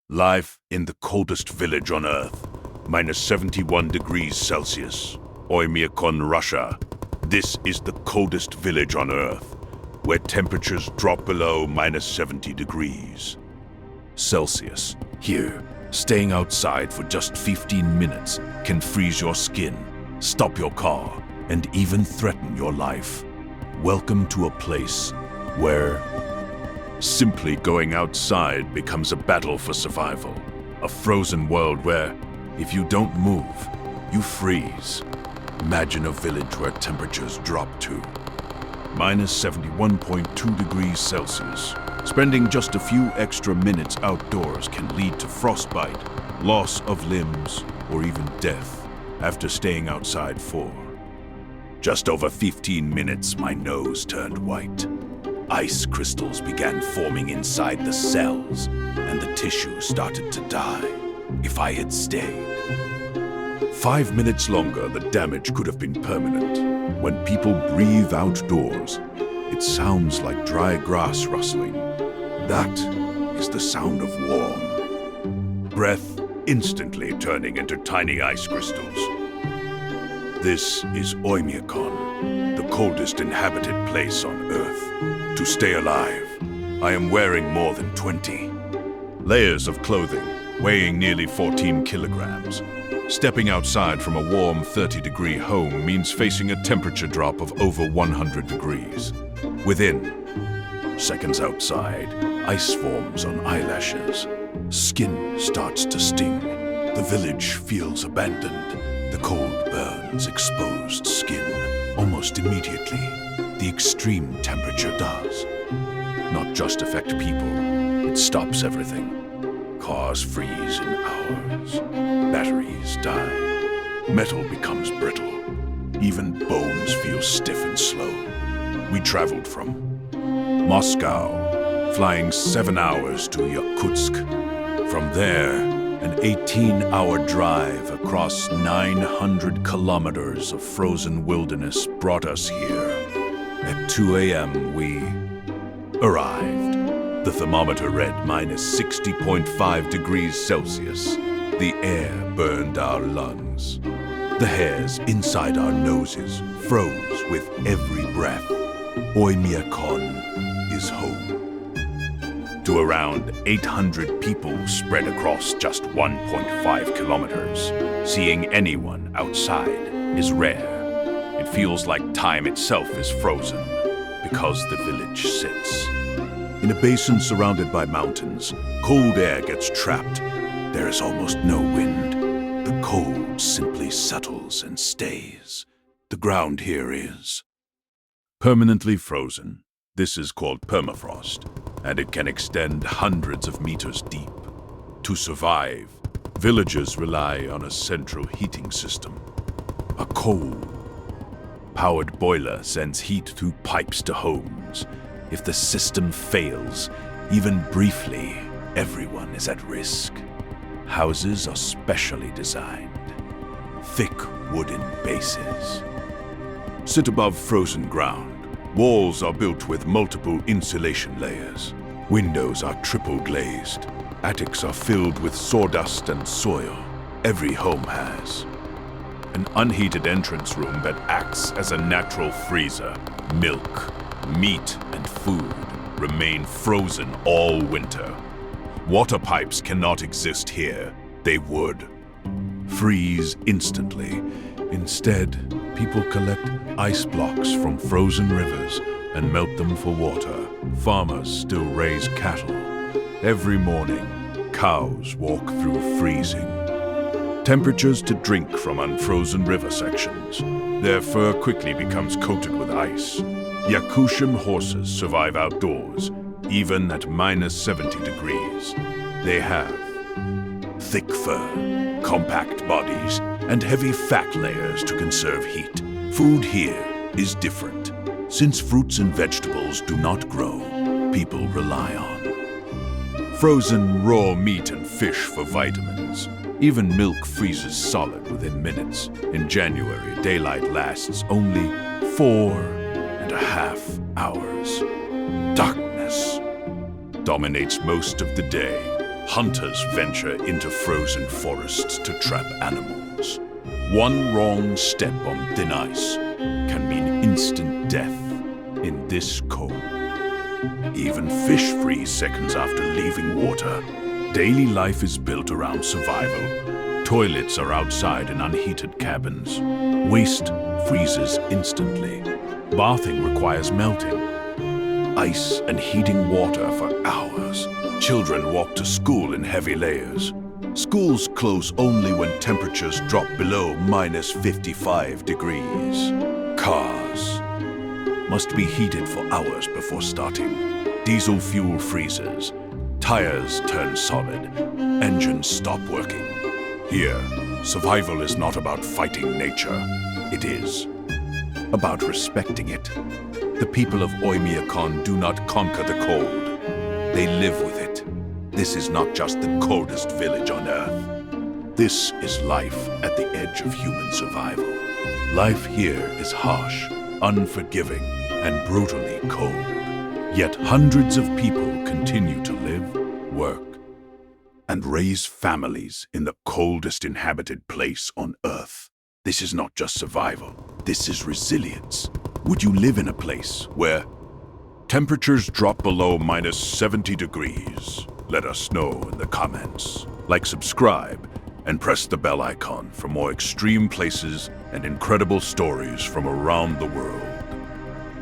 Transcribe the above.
Life in the coldest village on Earth, minus 71 degrees Celsius, Oymyakon, Russia. This is the coldest village on Earth, where temperatures drop below minus 70 degrees Celsius. Here, staying outside for just 15 minutes can freeze your skin, stop your car, and even threaten your life. Welcome to a place where simply going outside becomes a battle for survival. A frozen world where, if you don't move, you freeze. Imagine a village where temperatures drop to minus 71.2 degrees Celsius. Spending just a few extra minutes outdoors can lead to frostbite, loss of limbs, or even death after staying outside for just over 15 minutes. My nose turned white. Ice crystals began forming inside the cells, and the tissue started to die. If I had stayed 5 minutes longer, the damage could have been permanent. When people breathe outdoors, it sounds like dry grass rustling. That is the sound of warm breath instantly turning into tiny ice crystals. This is Oymyakon, the coldest inhabited place on Earth. To stay alive, I am wearing more than 20 layers of clothing, weighing nearly 14 kilograms. Stepping outside from a warm 30-degree home means facing a temperature drop of over 100 degrees. Within seconds outside, ice forms on eyelashes. Skin starts to sting. The village feels abandoned. The cold burns exposed skin almost immediately. The extreme temperature does not just affect people, it stops everything. Cars freeze in hours. Batteries die. Metal becomes brittle. Even bones feel stiff and slow. We traveled from Moscow, flying 7 hours to Yakutsk. From there, an 18-hour drive across 900 kilometers of frozen wilderness brought us here. At 2 a.m., we arrived. The thermometer read minus 60.5 degrees Celsius. The air burned our lungs. The hairs inside our noses froze with every breath. Oymyakon is home to around 800 people spread across just 1.5 kilometers. Seeing anyone outside is rare. It feels like time itself is frozen because the village sits in a basin surrounded by mountains. Cold air gets trapped. There is almost no wind. The cold simply settles and stays. The ground here is permanently frozen. This is called permafrost, and it can extend hundreds of meters deep. To survive, villagers rely on a central heating system. A coal-powered boiler sends heat through pipes to homes. If the system fails, even briefly, everyone is at risk. Houses are specially designed. Thick wooden bases sit above frozen ground. Walls are built with multiple insulation layers. Windows are triple glazed. Attics are filled with sawdust and soil. Every home has an unheated entrance room that acts as a natural freezer. Milk, meat, and food remain frozen all winter. Water pipes cannot exist here. They would freeze instantly. Instead, people collect ice blocks from frozen rivers and melt them for water. Farmers still raise cattle. Every morning, cows walk through freezing temperatures to drink from unfrozen river sections. Their fur quickly becomes coated with ice. Yakutian horses survive outdoors, even at minus 70 degrees. They have thick fur, compact bodies, and heavy fat layers to conserve heat. Food here is different. Since fruits and vegetables do not grow, people rely on frozen raw meat and fish for vitamins. Even milk freezes solid within minutes. In January, daylight lasts only 4.5 hours. Darkness dominates most of the day. Hunters venture into frozen forests to trap animals. One wrong step on thin ice can mean instant death in this cold. Even fish freeze seconds after leaving water. Daily life is built around survival. Toilets are outside in unheated cabins. Waste freezes instantly. Bathing requires melting. Ice and heating water for hours. Children walk to school in heavy layers. Schools close only when temperatures drop below -55 degrees. Cars must be heated for hours before starting. Diesel fuel freezes. Tires turn solid. Engines stop working. Here, survival is not about fighting nature. It is about respecting it. The people of Oymyakon do not conquer the cold. They live with it. This is not just the coldest village on Earth. This is life at the edge of human survival. Life here is harsh, unforgiving, and brutally cold. Yet hundreds of people continue to live, work, and raise families in the coldest inhabited place on Earth. This is not just survival. This is resilience. Would you live in a place where temperatures drop below -70 degrees? Let us know in the comments. Like, subscribe, and press the bell icon for more extreme places and incredible stories from around the world.